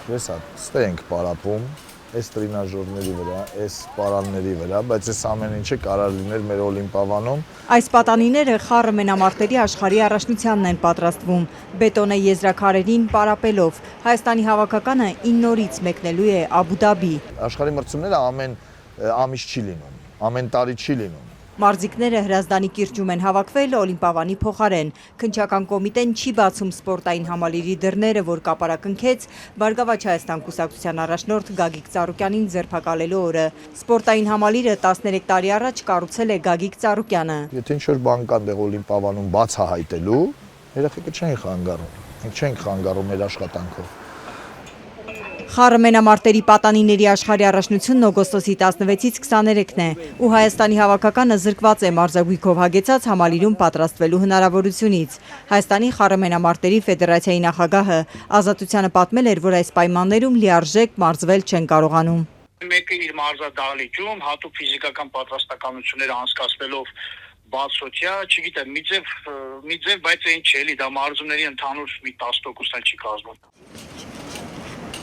Ես ստենք պարապում, այս տրինաժորների վրա, այս պարանների վրա, բայց այս ամեն ինչը կարող լիներ մեր Օլիմպիավանում։ Այս պատանիները խառը մենամարտերի աշխարհի առաջնությանն են պատրաստվում, բետոնե եզրաքարերին պարապելով։ Հայաստանի հավաքականը 9 օրից մեկնելու է Աբու Դաբի։ Աշխարհի մրցումները ամեն ամիս չի լինում, ամեն տարի չի լինում։ Մարզիկները Հրազդանի կիրճում են հավաքվել Օլիմպիավանի փոխարեն։ Քննչական կոմիտեն չի բացում սպորտային համալիրի դռները, որ կապարակնքեց Բարգավաճ Հայաստան կուսակցության առաջնորդ Գագիկ Ծառուկյանին ձերբակալելու օրը։ Սպորտային համալիրը 13 տարի առաջ կառուցել է Գագիկ Ծառուկյանը։ Եթե ինչ-որ բան կա դեղ Օլիմպիավանում բացահայտելու, երեխեքը չեն խանգարում։ Մենք չենք խանգարում մեր աշխատանքով։ Խառը մենամարտերի պատանիների աշխարհի առաջնությունն օգոստոսի 16-ից 23-ն է, ու Հայաստանի հավաքականը զրկված է մարզագույքով հագեցած համալիրում պատրաստվելու հնարավորությունից։ Հայաստանի խառը մենամարտերի ֆեդերացիայի նախագահը Ազատությանը պատմել էր, որ այս պայմաններում լիարժեք մարզվել չեն կարողանում։ Մեկը իր մարզադահլիճում հատուկ ֆիզիկական պատրաստականություններ անցկացնելով բացօթյա, չգիտեմ, մի ձև, բայց այն չէ, դա մարզումների ընդհանուր մի 10%-ն չի կազմում։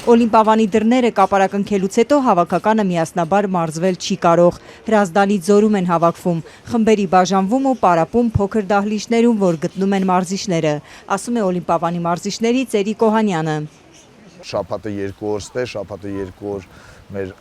Օլիմպիավանի դռները կապարակնքելուց հետո հավաքականը միասնաբար մարզվել չի կարող։ Հրազդանի ձորում են հավաքվում, խմբերի բաժանվում ու պարապում փոքր դահլիճներում, որ գտնում են մարզիչները, ասում է Օլիմպիավանի մարզիչներից Էրիկ Օհանյանը։ Շաբաթը 2 օր ստե, շաբաթը 2 օր մեր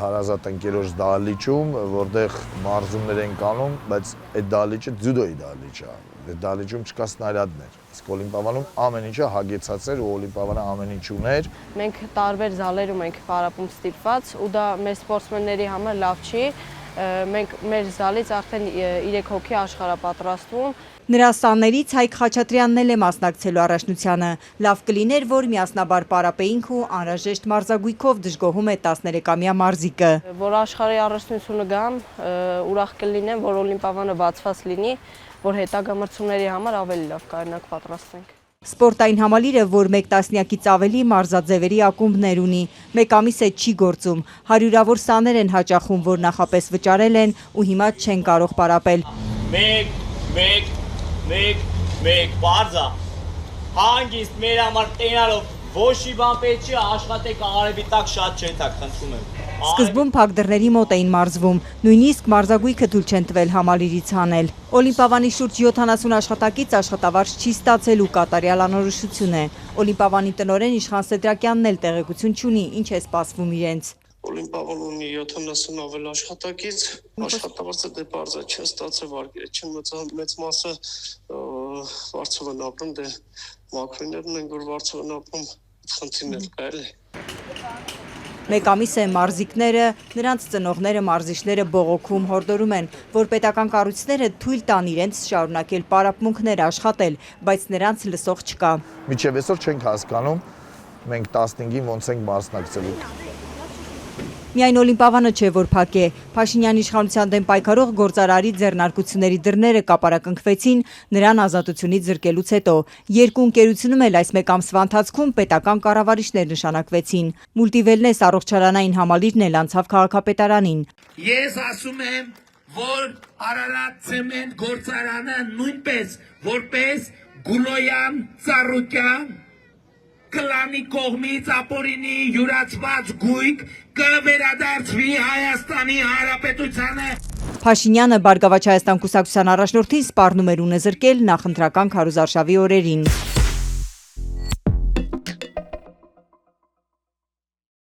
հարազատ ընկերոջ դահլիճում, որտեղ մարզումներ են կանում, բայց այդ դահլիճը ձյուդոյի դահլիճ է։ Այդ դահլիճում չկա սնարյադներ։ Իսկ Օլիմպիավանում ամեն ինչը հագեցած էր ու Օլիմպիավանը ամեն ինչ ուներ։ Մենք տարբեր զալերում ենք պարապում ստիպված ու դա մեր սպորտսմենների համար լավ չի։ Մենք մեր զալից արդեն 3 հոգի աշխարհ պատրաստվում։ Նրա սաներից Հայկ Խաչատրյանն էլ է մասնակցելու առաջնությանը։ Լավ կլիներ, որ միասնաբար պարապեինք ու անհրաժեշտ մարզագույքով դժգոհում է 13-ամյա մարզիկը։ Որ աշխարհի առաջնությունը գամ, ուրախ կլինեմ, որ Օլիմպիավանը բացված լինի, որ հետագա մրցումների համար ավելի լավ կարողանանք պատրաստենք։ Սպորտային համալիրը, որ 1 տասնյակից ավելի մարզաձևերի ակումբներ ունի, մեկ ամիս է չի գործում, հարյուրավոր սաներ են հաճախում, որ նախապես վճարել են ու հիմա չեն կարող պարապել։ Մեկ, բարձա, հանգիստ մեր համար տենալով, ոչ մի բան պետք չի, աշխատեք արևի տակ շատ չեն տակ, խնդրում եմ։ Սկզբում փակ դռների մոտ էին մարզվում, նույնիսկ մարզագույքը թույլ չեն տվել համալիրից հանել։ Օլիմպիավանի շուրջ 70 աշխատակից աշխատավարձ չի ստացել ու կատարյալ անորոշություն է։ Օլիմպիավանի տնօրեն Իշխան Սեդրակյանն էլ տեղեկություն չունի, ինչ է սպասվում իրենց։ Օլիմպիավան ունի 70 ավել աշխատակից, աշխատավարձը դե բարձր չեն ստացել, վարկերը չեն մեծ մասը Վարչով են ապրում, դե մաքրիներն են, որ Վարչով են ապրում, խնդիրներ կա էլի։ Մեկ ամիս է մարզիկները, նրանց ծնողները, մարզիչները բողոքում, հորդորում են, որ պետական կառույցները թույլ տան իրենց շարունակել պարապմունքներ աշխատել, բայց նրանց լսող չկա։ Մինչև այսօր չենք հասկանում, մենք 15-ին ոնց ենք մասնակցելու։ Միայն Օլիմպիավանը չէ, որ փակ է։ Փաշինյանի իշխանության դեմ պայքարող գործարարի ձեռնարկությունների դռները կապարակնքվեցին նրան ազատությունից զրկելուց հետո։ Երկու ընկերությունում էլ այս մեկ ամսվա ընթացքում պետական կառավարիչներ նշանակվեցին։ Մուլտիվելնես առողջարանային համալիրն էլ անցավ քաղաքապետարանին։ Ես ասում եմ, որ Արարատ ցեմենտ գործարանը նույնպես որպես Գուլոյան Ծառուկյան կլանի կողմից ապօրինի յուրացված գույք կվերադարձվի Հայաստանի Հանրապետությանը։ Փաշինյանը Բարգավաճ Հայաստան կուսակցության առաջնորդին սպառնում էր ու զրկել նախընտրական քարոզարշավի օրերին։